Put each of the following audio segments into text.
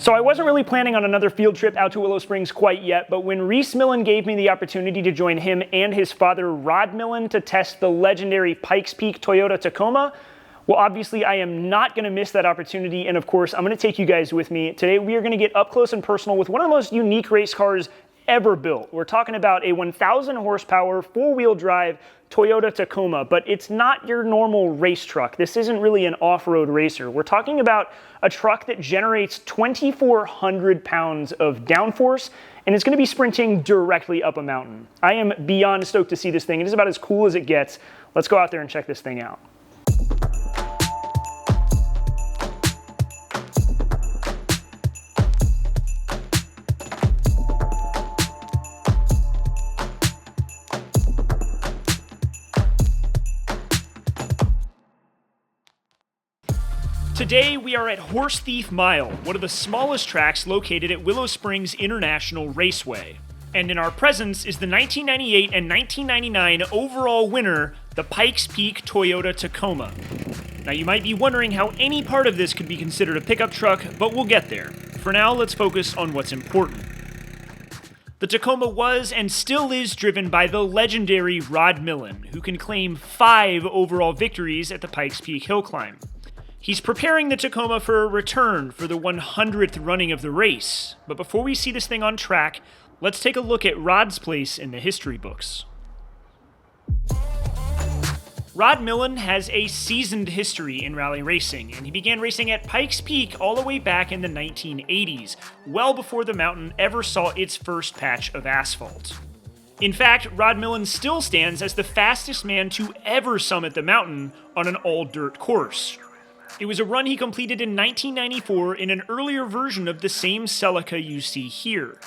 So I wasn't really planning on another field trip out to Willow Springs quite yet, but when Rod Millen gave me the opportunity to join him and his father, Rod Millen, to test the legendary Pikes Peak Toyota Tacoma, well, obviously I am not going to miss that opportunity, and of course, I'm going to take you guys with me. Today, we are going to get up close and personal with one of the most unique race cars ever built. We're talking about a 1,000 horsepower, four-wheel drive Toyota Tacoma, but it's not your normal race truck. This isn't really an off-road racer. We're talking about a truck that generates 2,400 pounds of downforce, and it's going to be sprinting directly up a mountain. I am beyond stoked to see this thing. It is about as cool as it gets. Let's go out there and check this thing out. Today, we are at Horse Thief Mile, one of the smallest tracks located at Willow Springs International Raceway. And in our presence is the 1998 and 1999 overall winner, the Pikes Peak Toyota Tacoma. Now, you might be wondering how any part of this could be considered a pickup truck, but we'll get there. For now, let's focus on what's important. The Tacoma was and still is driven by the legendary Rod Millen, who can claim 5 overall victories at the Pikes Peak Hill Climb. He's preparing the Tacoma for a return for the 100th running of the race. But before we see this thing on track, let's take a look at Rod's place in the history books. Rod Millen has a seasoned history in rally racing, and he began racing at Pikes Peak all the way back in the 1980s, well before the mountain ever saw its first patch of asphalt. In fact, Rod Millen still stands as the fastest man to ever summit the mountain on an all-dirt course. It was a run he completed in 1994 in an earlier version of the same Celica you see here.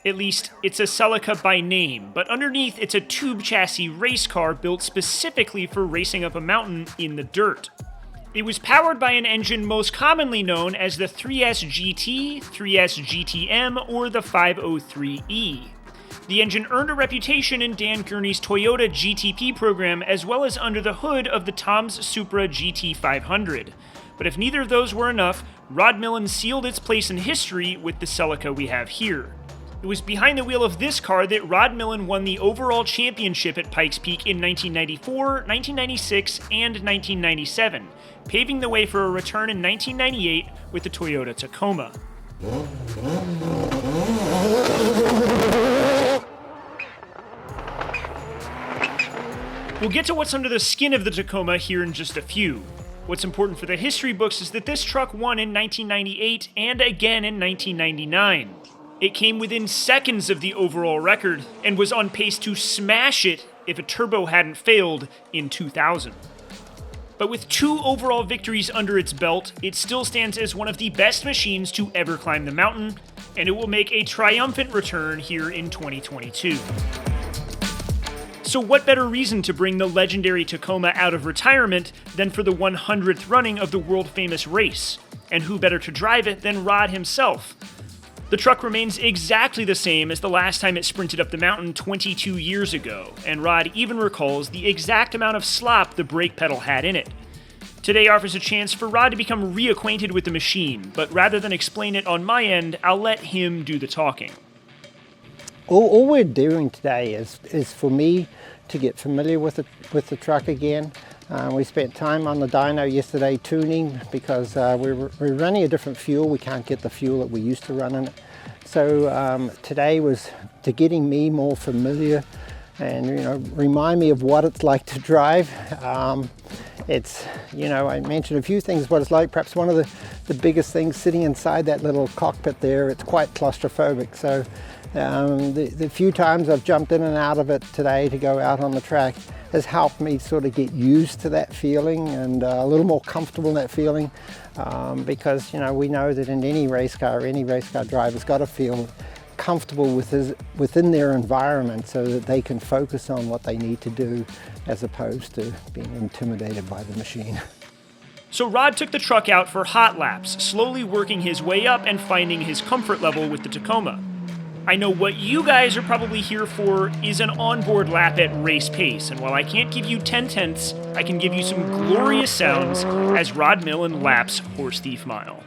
At least, it's a Celica by name, but underneath it's a tube chassis race car built specifically for racing up a mountain in the dirt. It was powered by an engine most commonly known as the 3S GT, 3S GTM, or the 503E. The engine earned a reputation in Dan Gurney's Toyota GTP program as well as under the hood of the Tom's Supra GT500. But if neither of those were enough, Rod Millen sealed its place in history with the Celica we have here. It was behind the wheel of this car that Rod Millen won the overall championship at Pikes Peak in 1994, 1996, and 1997, paving the way for a return in 1998 with the Toyota Tacoma. We'll get to what's under the skin of the Tacoma here in just a few. What's important for the history books is that this truck won in 1998 and again in 1999. It came within seconds of the overall record and was on pace to smash it if a turbo hadn't failed in 2000. But with 2 overall victories under its belt, it still stands as one of the best machines to ever climb the mountain, and it will make a triumphant return here in 2022. So what better reason to bring the legendary Tacoma out of retirement than for the 100th running of the world-famous race? And who better to drive it than Rod himself? The truck remains exactly the same as the last time it sprinted up the mountain 22 years ago, and Rod even recalls the exact amount of slop the brake pedal had in it. Today offers a chance for Rod to become reacquainted with the machine, but rather than explain it on my end, I'll let him do the talking. All we're doing today is for me to get familiar with the truck again. We spent time on the dyno yesterday tuning because we're running a different fuel. We can't get the fuel that we used to run in it. So today was to getting me more familiar and remind me of what it's like to drive. It's, I mentioned a few things what it's like. Perhaps one of the biggest things sitting inside that little cockpit there, it's quite claustrophobic. So the few times I've jumped in and out of it today to go out on the track has helped me sort of get used to that feeling and a little more comfortable in that feeling because we know that in any race car driver's got to feel comfortable within their environment so that they can focus on what they need to do as opposed to being intimidated by the machine. So Rod took the truck out for hot laps, slowly working his way up and finding his comfort level with the Tacoma. I know what you guys are probably here for is an onboard lap at race pace, and while I can't give you 10 tenths, I can give you some glorious sounds as Rod Millen laps Horse Thief Mile.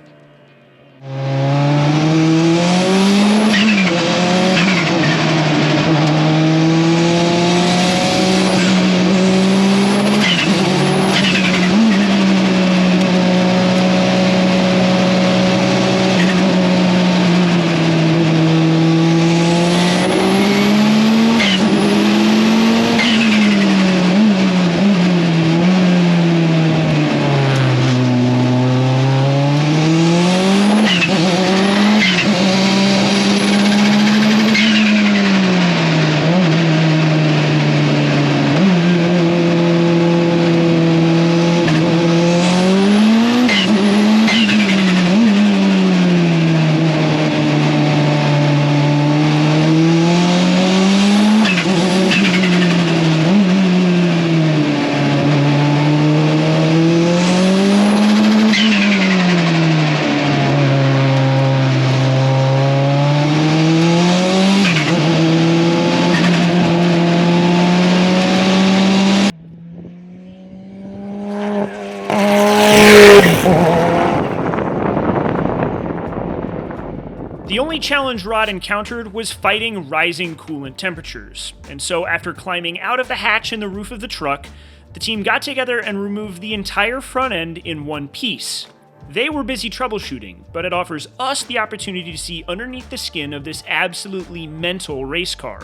The only challenge Rod encountered was fighting rising coolant temperatures, and so after climbing out of the hatch in the roof of the truck, the team got together and removed the entire front end in one piece. They were busy troubleshooting, but it offers us the opportunity to see underneath the skin of this absolutely mental race car.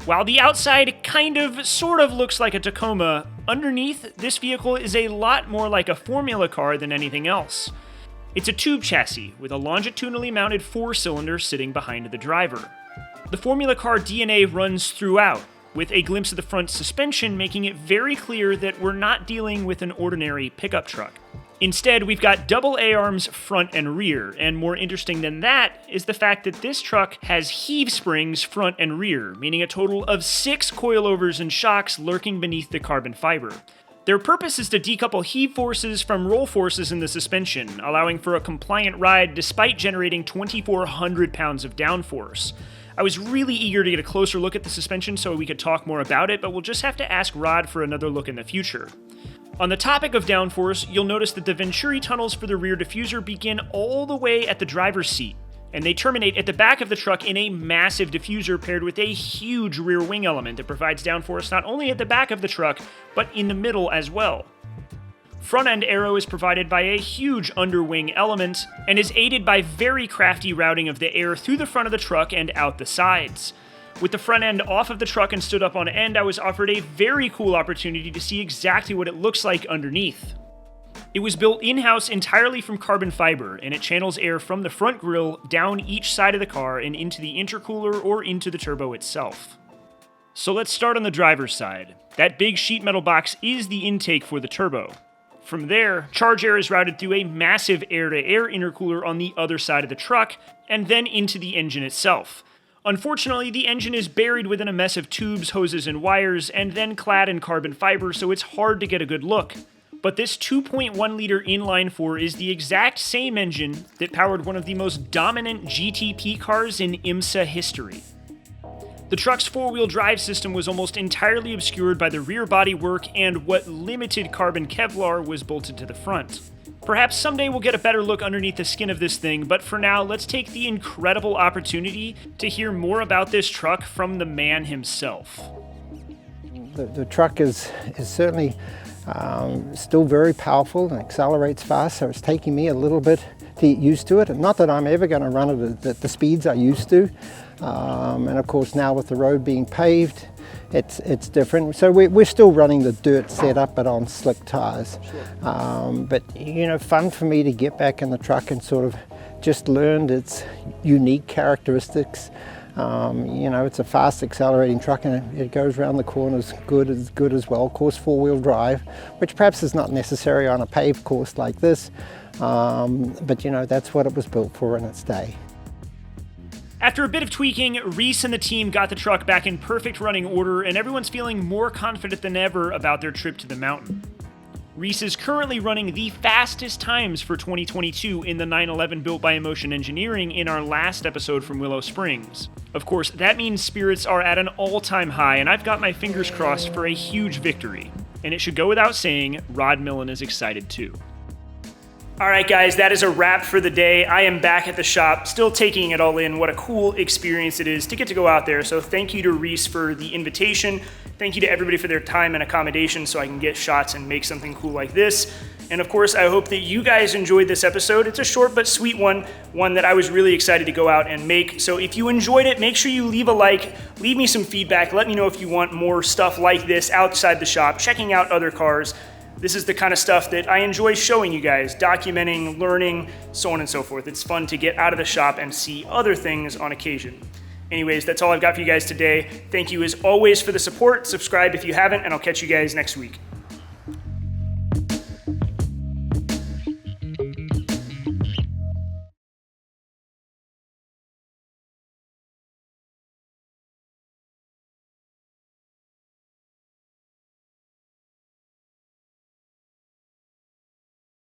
While the outside sort of looks like a Tacoma, underneath, this vehicle is a lot more like a Formula car than anything else. It's a tube chassis with a longitudinally mounted 4-cylinder sitting behind the driver. The Formula car DNA runs throughout, with a glimpse of the front suspension making it very clear that we're not dealing with an ordinary pickup truck. Instead, we've got double A-arms front and rear, and more interesting than that is the fact that this truck has heave springs front and rear, meaning a total of 6 coilovers and shocks lurking beneath the carbon fiber. Their purpose is to decouple heave forces from roll forces in the suspension, allowing for a compliant ride despite generating 2,400 pounds of downforce. I was really eager to get a closer look at the suspension so we could talk more about it, but we'll just have to ask Rod for another look in the future. On the topic of downforce, you'll notice that the Venturi tunnels for the rear diffuser begin all the way at the driver's seat, and they terminate at the back of the truck in a massive diffuser paired with a huge rear wing element that provides downforce not only at the back of the truck, but in the middle as well. Front end aero is provided by a huge underwing element, and is aided by very crafty routing of the air through the front of the truck and out the sides. With the front end off of the truck and stood up on end, I was offered a very cool opportunity to see exactly what it looks like underneath. It was built in-house entirely from carbon fiber, and it channels air from the front grille down each side of the car and into the intercooler or into the turbo itself. So let's start on the driver's side. That big sheet metal box is the intake for the turbo. From there, charge air is routed through a massive air-to-air intercooler on the other side of the truck, and then into the engine itself. Unfortunately, the engine is buried within a mess of tubes, hoses, and wires, and then clad in carbon fiber, so it's hard to get a good look. But this 2.1-liter inline-4 is the exact same engine that powered one of the most dominant GTP cars in IMSA history. The truck's four-wheel drive system was almost entirely obscured by the rear bodywork and what limited carbon Kevlar was bolted to the front. Perhaps someday we'll get a better look underneath the skin of this thing, but for now, let's take the incredible opportunity to hear more about this truck from the man himself. The truck is certainly still very powerful and accelerates fast, so it's taking me a little bit to get used to it. Not that I'm ever going to run it at the speeds I used to. And of course now with the road being paved, it's different. So we're still running the dirt setup but on slick tires. But you know, fun for me to get back in the truck and sort of just learn its unique characteristics. You know, it's a fast accelerating truck and it goes around the corners good as well. Of course, four-wheel drive, which perhaps is not necessary on a paved course like this. But you know, that's what it was built for in its day. After a bit of tweaking, Reese and the team got the truck back in perfect running order, and everyone's feeling more confident than ever about their trip to the mountain. Reese is currently running the fastest times for 2022 in the 911 built by Emotion Engineering in our last episode from Willow Springs. Of course, that means spirits are at an all-time high, and I've got my fingers crossed for a huge victory. And it should go without saying, Rod Millen is excited too. Alright guys, that is a wrap for the day. I am back at the shop, still taking it all in. What a cool experience it is to get to go out there. So thank you to Reese for the invitation. Thank you to everybody for their time and accommodation so I can get shots and make something cool like this. And of course, I hope that you guys enjoyed this episode. It's a short but sweet one that I was really excited to go out and make. So if you enjoyed it, make sure you leave a like, leave me some feedback, let me know if you want more stuff like this outside the shop, checking out other cars. This is the kind of stuff that I enjoy showing you guys, documenting, learning, so on and so forth. It's fun to get out of the shop and see other things on occasion. Anyways, that's all I've got for you guys today. Thank you as always for the support. Subscribe if you haven't, and I'll catch you guys next week.